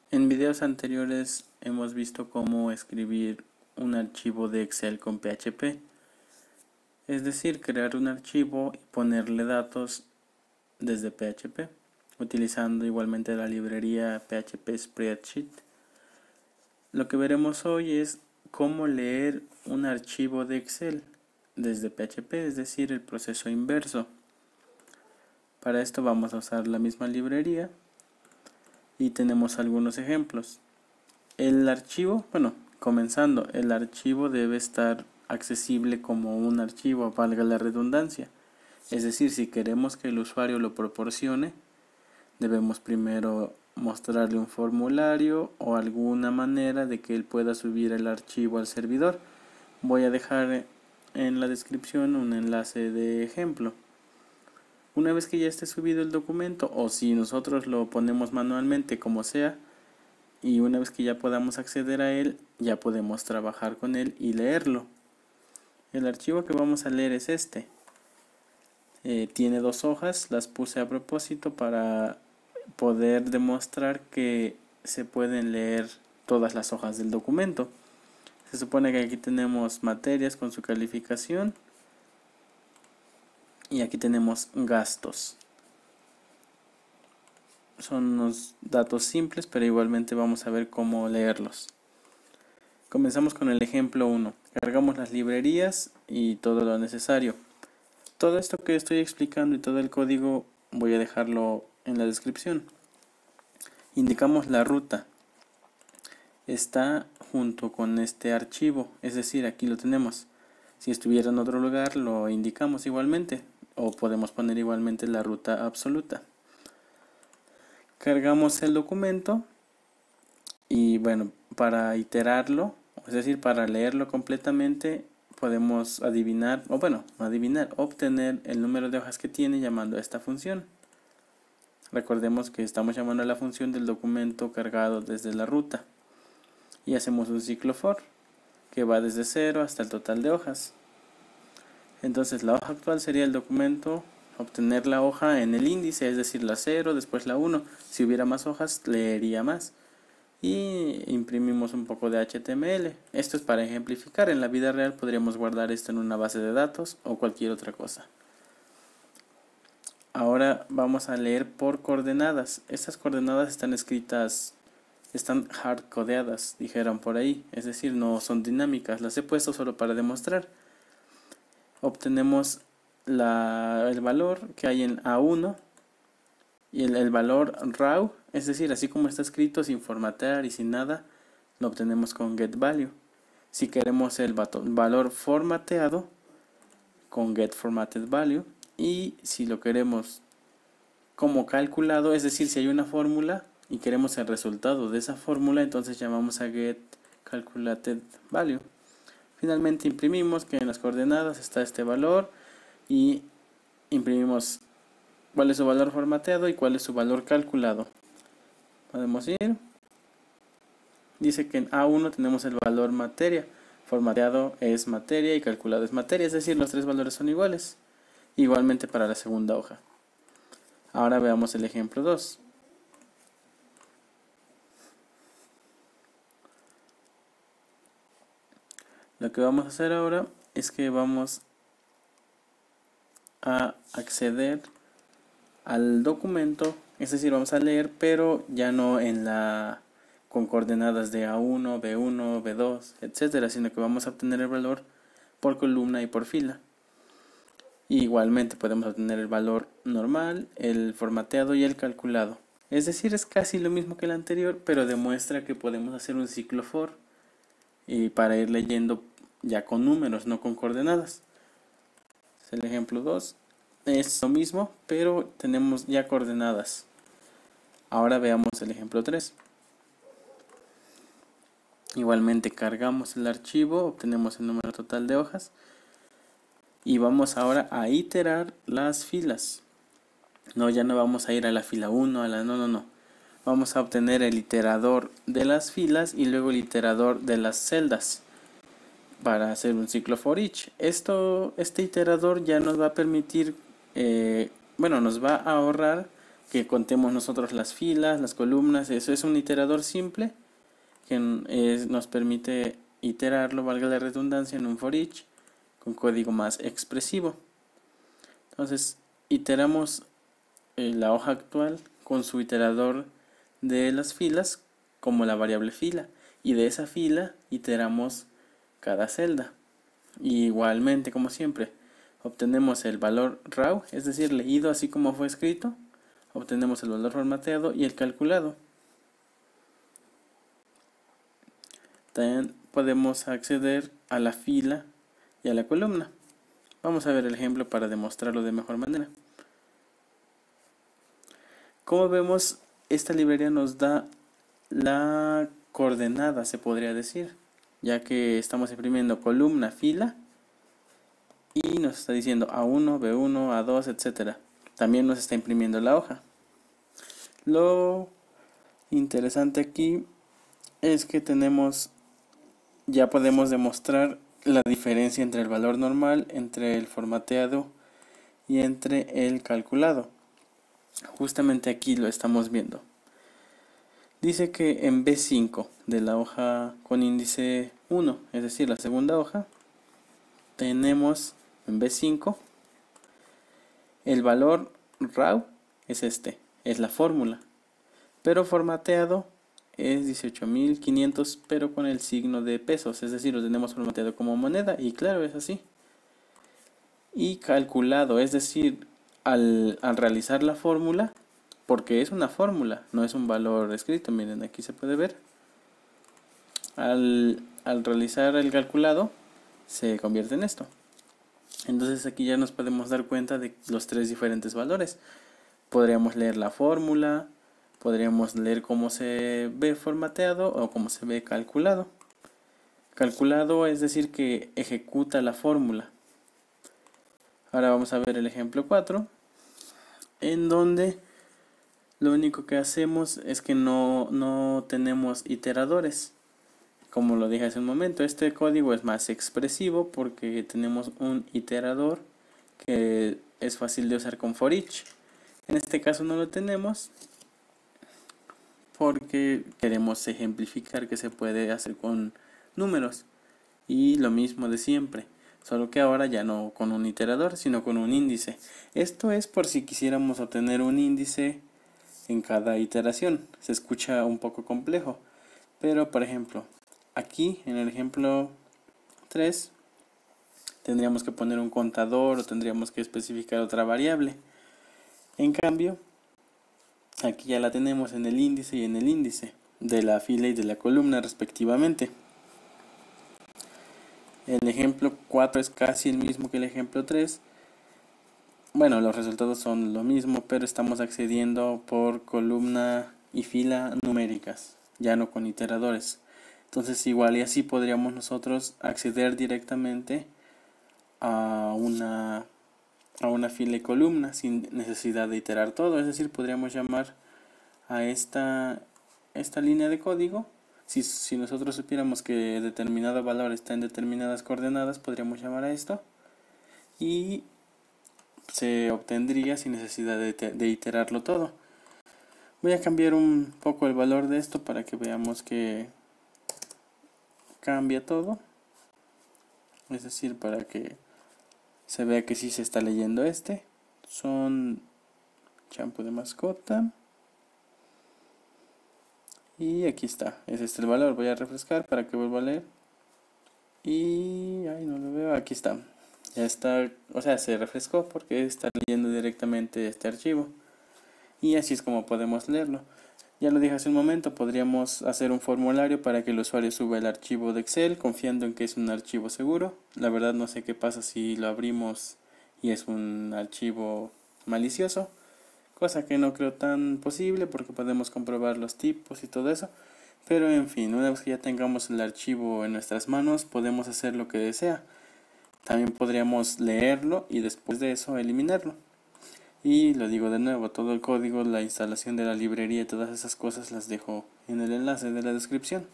En videos anteriores hemos visto cómo escribir un archivo de Excel con PHP, es decir, crear un archivo y ponerle datos desde PHP, utilizando igualmente la librería PHP Spreadsheet. Lo que veremos hoy es cómo leer un archivo de Excel desde PHP, es decir, el proceso inverso. Para esto vamos a usar la misma librería y tenemos algunos ejemplos. El archivo, comenzando, el archivo debe estar accesible como un archivo, valga la redundancia. Es decir, si queremos que el usuario lo proporcione, debemos primero mostrarle un formulario o alguna manera de que él pueda subir el archivo al servidor. Voy a dejar en la descripción un enlace de ejemplo. Una vez que ya esté subido el documento, o si nosotros lo ponemos manualmente, como sea, y una vez que ya podamos acceder a él, ya podemos trabajar con él y leerlo. El archivo que vamos a leer es este. Tiene 2 hojas, las puse a propósito para poder demostrar que se pueden leer todas las hojas del documento. Se supone que aquí tenemos materias con su calificación y aquí tenemos gastos. Son unos datos simples, pero igualmente vamos a ver cómo leerlos. Comenzamos con el ejemplo 1. Cargamos las librerías y todo lo necesario. Todo esto que estoy explicando y todo el código voy a dejarlo en la descripción. Indicamos la ruta. Está junto con este archivo, es decir, aquí lo tenemos. Si estuviera en otro lugar lo indicamos igualmente, o podemos poner igualmente la ruta absoluta. Cargamos el documento y bueno, para iterarlo, es decir, para leerlo completamente, podemos adivinar, obtener el número de hojas que tiene llamando a esta función. Recordemos que estamos llamando a la función del documento cargado desde la ruta. Y hacemos un ciclo for que va desde 0 hasta el total de hojas. Entonces la hoja actual sería el documento, obtener la hoja en el índice, es decir, la 0, después la 1. Si hubiera más hojas, leería más. Y imprimimos un poco de HTML. Esto es para ejemplificar. En la vida real podríamos guardar esto en una base de datos o cualquier otra cosa. Ahora vamos a leer por coordenadas. Estas coordenadas están escritas, están hard codeadas, dijeron por ahí. Es decir, no son dinámicas. Las he puesto solo para demostrar. Obtenemos el valor que hay en A1 y el valor raw, es decir, así como está escrito sin formatear y sin nada, lo obtenemos con getValue. Si queremos el valor formateado, con getFormatedValue. Y si lo queremos como calculado, es decir, si hay una fórmula y queremos el resultado de esa fórmula, entonces llamamos a getCalculatedValue. Finalmente imprimimos que en las coordenadas está este valor y imprimimos cuál es su valor formateado y cuál es su valor calculado. Podemos ir. Dice que en A1 tenemos el valor materia. Formateado es materia y calculado es materia, es decir, los 3 valores son iguales. Igualmente para la segunda hoja. Ahora veamos el ejemplo 2. Lo que vamos a hacer ahora es que vamos a acceder al documento, es decir, vamos a leer, pero ya no con coordenadas de A1, B1, B2, etcétera, sino que vamos a obtener el valor por columna y por fila. Igualmente podemos obtener el valor normal, el formateado y el calculado. Es decir, es casi lo mismo que el anterior, pero demuestra que podemos hacer un ciclo for y para ir leyendo ya con números, no con coordenadas. El ejemplo 2 es lo mismo, pero tenemos ya coordenadas. Ahora veamos el ejemplo 3. Igualmente cargamos el archivo, obtenemos el número total de hojas y vamos ahora a iterar las filas. No, ya no vamos a ir a la fila 1, no. Vamos a obtener el iterador de las filas y luego el iterador de las celdas para hacer un ciclo for each. Este iterador ya nos va a permitir, nos va a ahorrar que contemos nosotros las filas, las columnas. Eso es un iterador simple que nos permite iterarlo, valga la redundancia, en un for each con código más expresivo. Entonces iteramos la hoja actual con su iterador de las filas como la variable fila, y de esa fila iteramos cada celda. Y igualmente, como siempre, obtenemos el valor raw, es decir, leído así como fue escrito, obtenemos el valor formateado y el calculado. También podemos acceder a la fila y a la columna. Vamos a ver el ejemplo para demostrarlo de mejor manera. Como vemos, esta librería nos da la coordenada, se podría decir, ya que estamos imprimiendo columna, fila, y nos está diciendo A1, B1, A2, etc. También nos está imprimiendo la hoja. Lo interesante aquí es que ya podemos demostrar la diferencia entre el valor normal, entre el formateado y entre el calculado. Justamente aquí lo estamos viendo. Dice que en B5 de la hoja con índice 1, es decir, la segunda hoja, tenemos en B5 el valor raw es es la fórmula, pero formateado es 18.500, pero con el signo de pesos, es decir, lo tenemos formateado como moneda, y claro, es así. Y calculado, es decir, al realizar la fórmula, porque es una fórmula, no es un valor escrito, miren, aquí se puede ver. Al realizar el calculado, se convierte en esto. Entonces aquí ya nos podemos dar cuenta de los tres diferentes valores. Podríamos leer la fórmula, podríamos leer cómo se ve formateado o cómo se ve calculado. Calculado es decir que ejecuta la fórmula. Ahora vamos a ver el ejemplo 4, en donde lo único que hacemos es que no tenemos iteradores. Como lo dije hace un momento, este código es más expresivo porque tenemos un iterador que es fácil de usar con for each. En este caso no lo tenemos porque queremos ejemplificar que se puede hacer con números. Y lo mismo de siempre, solo que ahora ya no con un iterador, sino con un índice. Esto es por si quisiéramos obtener un índice en cada iteración. Se escucha un poco complejo, pero por ejemplo, aquí en el ejemplo 3 tendríamos que poner un contador o tendríamos que especificar otra variable. En cambio, aquí ya la tenemos en el índice y en el índice de la fila y de la columna respectivamente. El ejemplo 4 es casi el mismo que el ejemplo 3. Bueno, los resultados son lo mismo, pero estamos accediendo por columna y fila numéricas, ya no con iteradores. Entonces igual y así podríamos nosotros acceder directamente a una fila y columna sin necesidad de iterar todo. Es decir, podríamos llamar a esta línea de código. Si nosotros supiéramos que determinado valor está en determinadas coordenadas, podríamos llamar a esto y se obtendría sin necesidad de iterarlo todo. Voy a cambiar un poco el valor de esto para que veamos que cambia todo. Es decir, para que se vea que sí se está leyendo son champú de mascota. Y aquí está, es el valor. Voy a refrescar para que vuelva a leer. Y ay, no lo veo, aquí está. Ya está, o sea, se refrescó porque está leyendo directamente este archivo. Y así es como podemos leerlo. Ya lo dije hace un momento, podríamos hacer un formulario para que el usuario suba el archivo de Excel confiando en que es un archivo seguro. La verdad no sé qué pasa si lo abrimos y es un archivo malicioso, cosa que no creo tan posible porque podemos comprobar los tipos y todo eso. Pero en fin, una vez que ya tengamos el archivo en nuestras manos, podemos hacer lo que desea. También podríamos leerlo y después de eso eliminarlo. Y lo digo de nuevo, todo el código, la instalación de la librería y todas esas cosas las dejo en el enlace de la descripción.